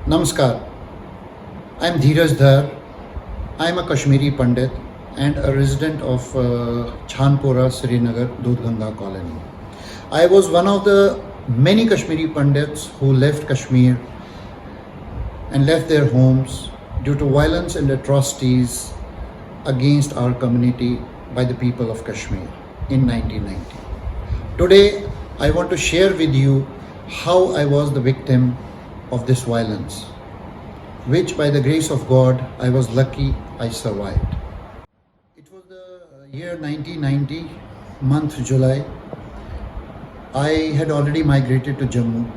Namaskar. I am Dheeraj Dhar. I am a Kashmiri Pandit and a resident of Chandpora, Srinagar, Dudhganga colony. I was one of the many Kashmiri Pandits who left Kashmir and left their homes due to violence and atrocities against our community by the people of Kashmir in 1990. Today, I want to share with you how I was the victim of this violence, which by the grace of God, I was lucky I survived. It was the year 1990, month July. I had already migrated to Jammu.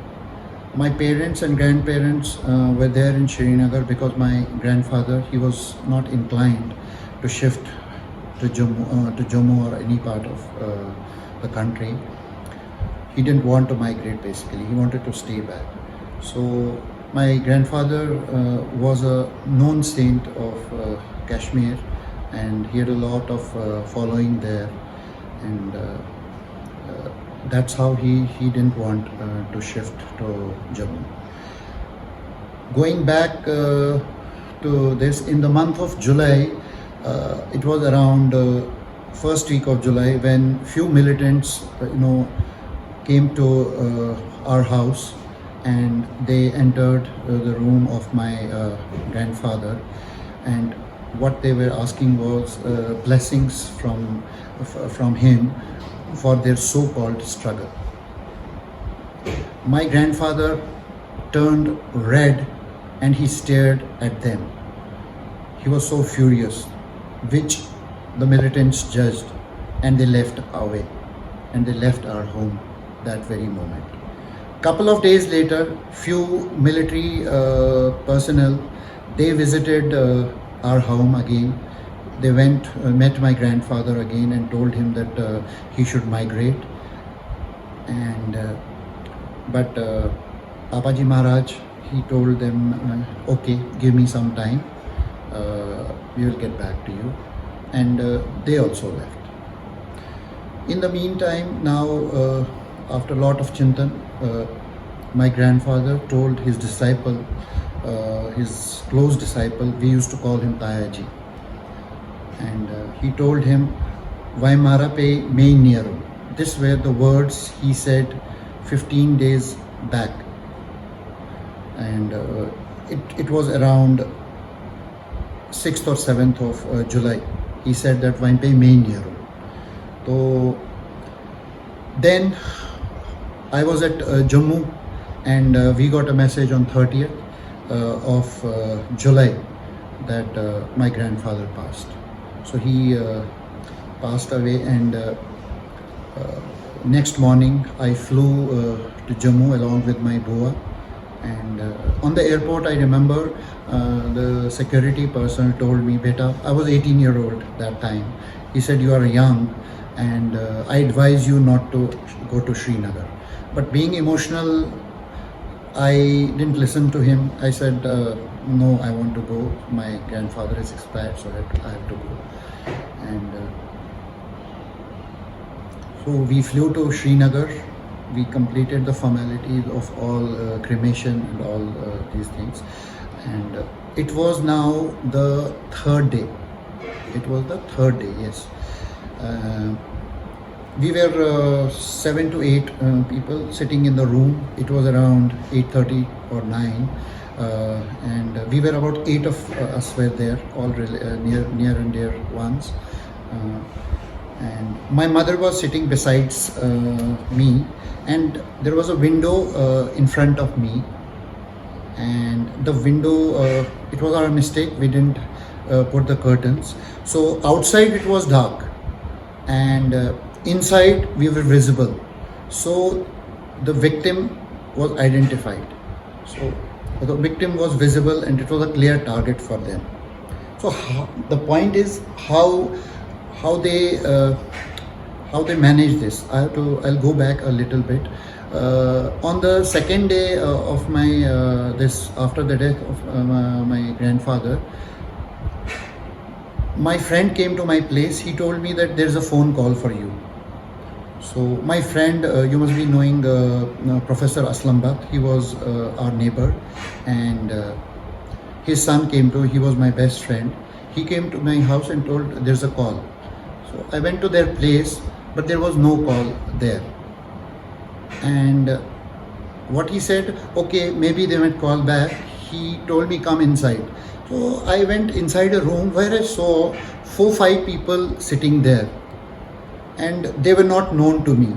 My parents and grandparents were there in Srinagar because my grandfather, he was not inclined to shift to Jammu or any part of the country. He didn't want to migrate basically, he wanted to stay back. So my grandfather was a known saint of Kashmir, and he had a lot of following there, and that's how he didn't want to shift to Jammu. Going back to this, in the month of July, it was around first week of July when few militants, came to our house, and they entered the room of my grandfather, and what they were asking was blessings from him for their so-called struggle. My grandfather turned red and he stared at them. He was so furious, which the militants judged, and they left away, and they left our home that very moment. Couple of days later, few military personnel, they visited our home again. They went, met my grandfather again and told him that he should migrate. And but Papaji Maharaj, he told them, okay, give me some time. We will get back to you. And they also left. In the meantime, now after a lot of chintan, my grandfather told his disciple, his close disciple, we used to call him Tayaji, and he told him, Vaimara pe main nearu. These were the words he said 15 days back, and it was around 6th or 7th of July. He said that Vaim pe main nearu. So then I was at Jammu, and we got a message on 30th of July that my grandfather passed. So he passed away, and next morning I flew to Jammu along with my Bua, and on the airport I remember the security person told me, Beta, I was 18-year-old that time. He said, you are young, and I advise you not to go to Srinagar. But being emotional, I didn't listen to him. I said, no, I want to go. My grandfather is expired, so I have to go. And so we flew to Srinagar. We completed the formalities of all cremation and all these things. And it was now the third day. It was the third day, yes. We were 7 to 8 people sitting in the room. It was around 8:30 or 9, and we were about 8 of us were there, all near and dear ones. And my mother was sitting besides me, and there was a window in front of me. And the window, it was our mistake. We didn't put the curtains. So outside it was dark, and inside we were visible. So the victim was identified. So the victim was visible, and it was a clear target for them. So the point is how they manage this. I'll go back a little bit. On the second day of my after the death of my grandfather, my friend came to my place. He told me that there's a phone call for you. So my friend, you must be knowing Professor Aslam Bhat. He was our neighbor, and his son came to. He was my best friend. He came to my house and told there's a call. So I went to their place, but there was no call there. And what he said, okay, maybe they might call back. He told me come inside. So I went inside a room where I saw 4-5 people sitting there, and they were not known to me.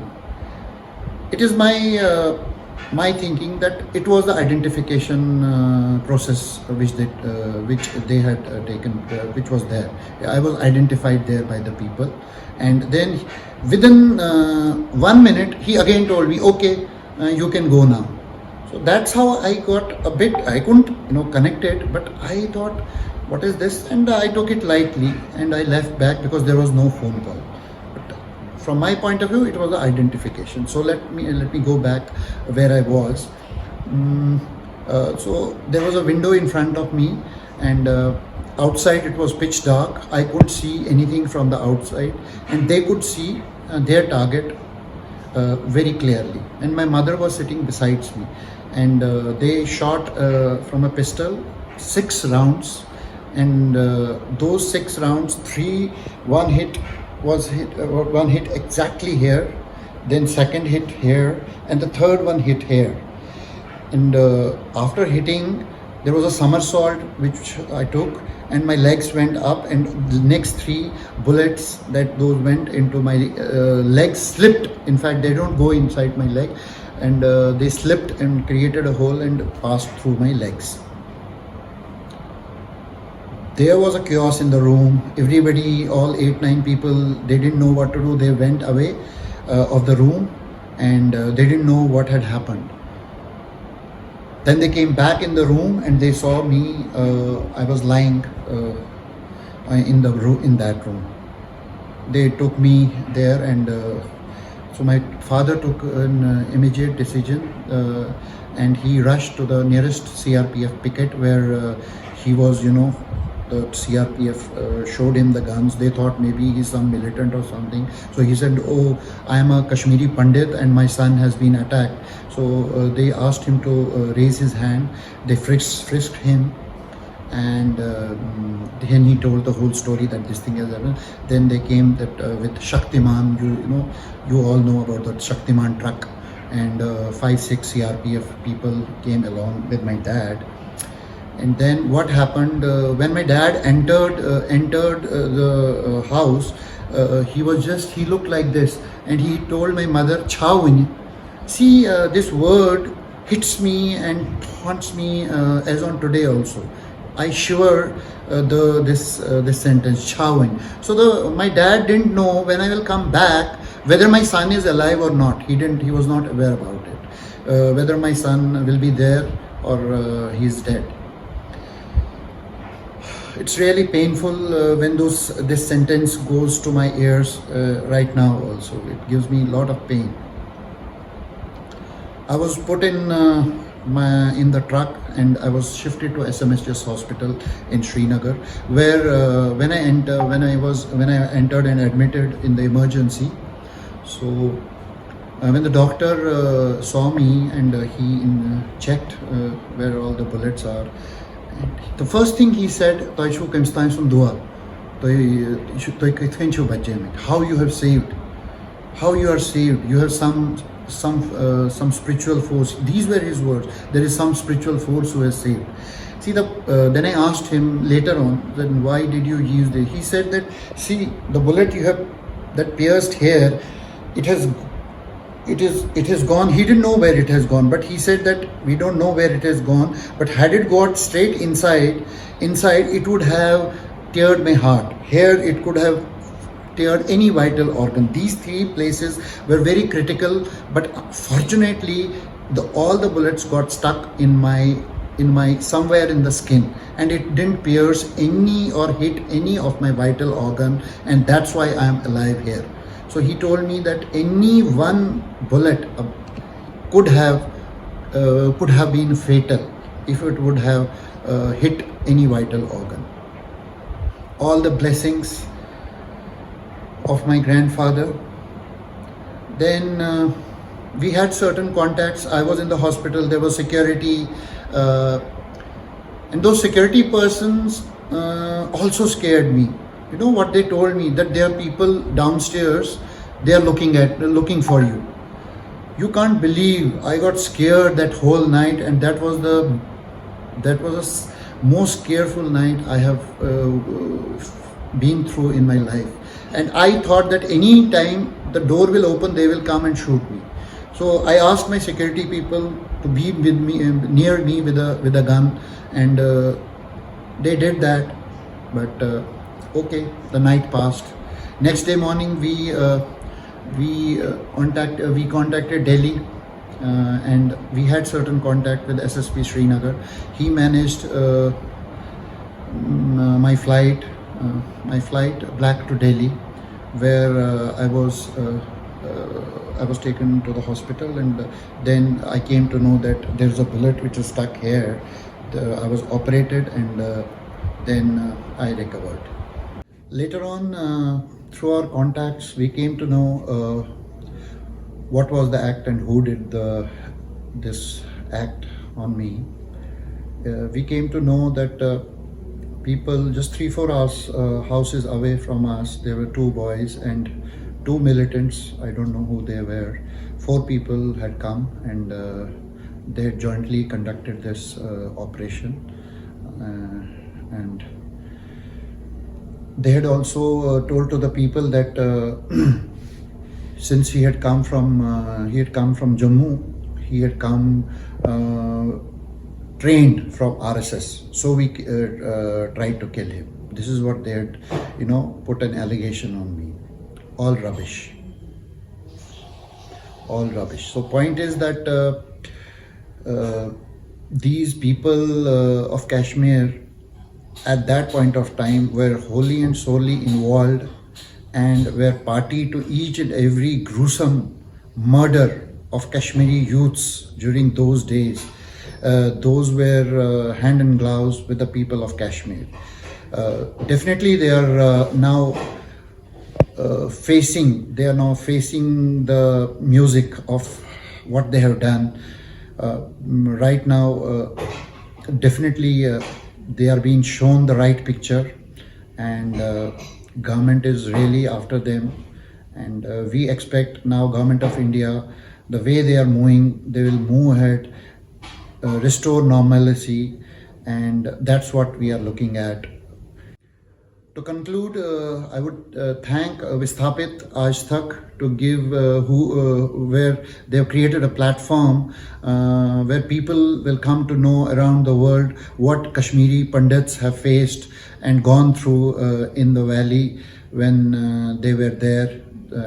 It is my thinking that it was the identification process which they had taken, which was there. I was identified there by the people, and then within 1 minute he again told me, okay, you can go now. So that's how I got a bit, I couldn't connect it, but I thought, what is this? And I took it lightly and I left back because there was no phone call. But from my point of view, it was the identification. So let me go back where I was. So there was a window in front of me, and outside it was pitch dark. I couldn't see anything from the outside, and they could see their target very clearly. And my mother was sitting besides me, and they shot from a pistol 6 rounds, and those 6 rounds, one hit exactly here, then second hit here, and the third one hit here. And after hitting, there was a somersault which I took, and my legs went up, and the next 3 bullets that those went into my legs slipped. In fact, they don't go inside my leg, and they slipped and created a hole and passed through my legs. There was a chaos in the room. Everybody, all 8-9 people, they didn't know what to do. They went away of the room, and they didn't know what had happened. Then they came back in the room and they saw me. I was lying in that room. They took me there, and so my father took an immediate decision, and he rushed to the nearest CRPF picket where he was, the CRPF showed him the guns. They thought maybe he's some militant or something. So he said, oh, I am a Kashmiri Pandit and my son has been attacked. So they asked him to raise his hand. They frisked him, and then he told the whole story that this thing has happened. Then they came with Shaktiman. You all know about that Shaktiman truck, and 5-6 CRPF people came along with my dad. And then what happened when my dad entered the house? He looked like this, and he told my mother, "Chawin." See, this word hits me and haunts me as on today also. I shiver this sentence, "Chawin." So my dad didn't know when I will come back whether my son is alive or not. He was not aware about it. Whether my son will be there or he's dead. It's really painful when this sentence goes to my ears right now also. It gives me a lot of pain. I was put in the truck, and I was shifted to SMSGS hospital in Srinagar, where when I entered and admitted in the emergency. So when the doctor saw me, and he checked where all the bullets are, the first thing he said, how you have saved, how you are saved. You have some spiritual force. These were his words. There is some spiritual force who has saved. See, then I asked him later on, then why did you use this? He said that, see, the bullet you have that pierced here, it has gone. He didn't know where it has gone, but he said that we don't know where it has gone, but had it got straight inside, it would have teared my heart. Here it could have teared any vital organ. These 3 places were very critical, but fortunately all the bullets got stuck in my somewhere in the skin, and it didn't pierce any or hit any of my vital organ, and that's why I am alive here. So he told me that any one bullet could have been fatal if it would have hit any vital organ. All the blessings of my grandfather, Then we had certain contacts. I was in the hospital. There was security, and those security persons also scared me. You know what they told me, that there are people downstairs. They are looking for you. You can't believe, I got scared that whole night, and that was the most careful night I have been through in my life. And I thought that any time the door will open, they will come and shoot me. So I asked my security people to be with me, near me with a gun, and they did that. But okay, the night passed. Next day morning, we contacted Delhi, and we had certain contact with SSP Srinagar. He managed my flight back to Delhi, where I was taken to the hospital, and then I came to know that there's a bullet which is stuck here. I was operated, and then I recovered. Later on, through our contacts, we came to know what was the act and who did this act on me. We came to know that people just 3-4 hours houses away from us, there were 2 boys and 2 militants. I don't know who they were. 4 people had come, and they had jointly conducted this operation, and they had also told to the people that since he had come from Jammu, he had come trained from RSS, so we tried to kill him. This is what they had, put an allegation on me. All rubbish. All rubbish. So point is that these people of Kashmir at that point of time were wholly and solely involved, and were party to each and every gruesome murder of Kashmiri youths during those days. Those were hand in gloves with the people of Kashmir. Definitely they are now facing the music of what they have done. Right now, definitely they are being shown the right picture, and government is really after them. And we expect now government of India, the way they are moving, they will move ahead, restore normalcy, and that's what we are looking at. To conclude, I would thank Vistapit Aaj Tak to give where they have created a platform where people will come to know around the world what Kashmiri Pandits have faced and gone through in the valley when they were there,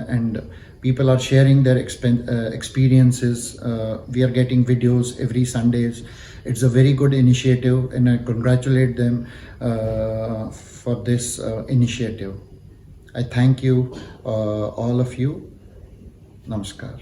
and people are sharing their experiences. We are getting videos every Sundays. It's a very good initiative, and I congratulate them for this initiative. I thank you, all of you. Namaskar.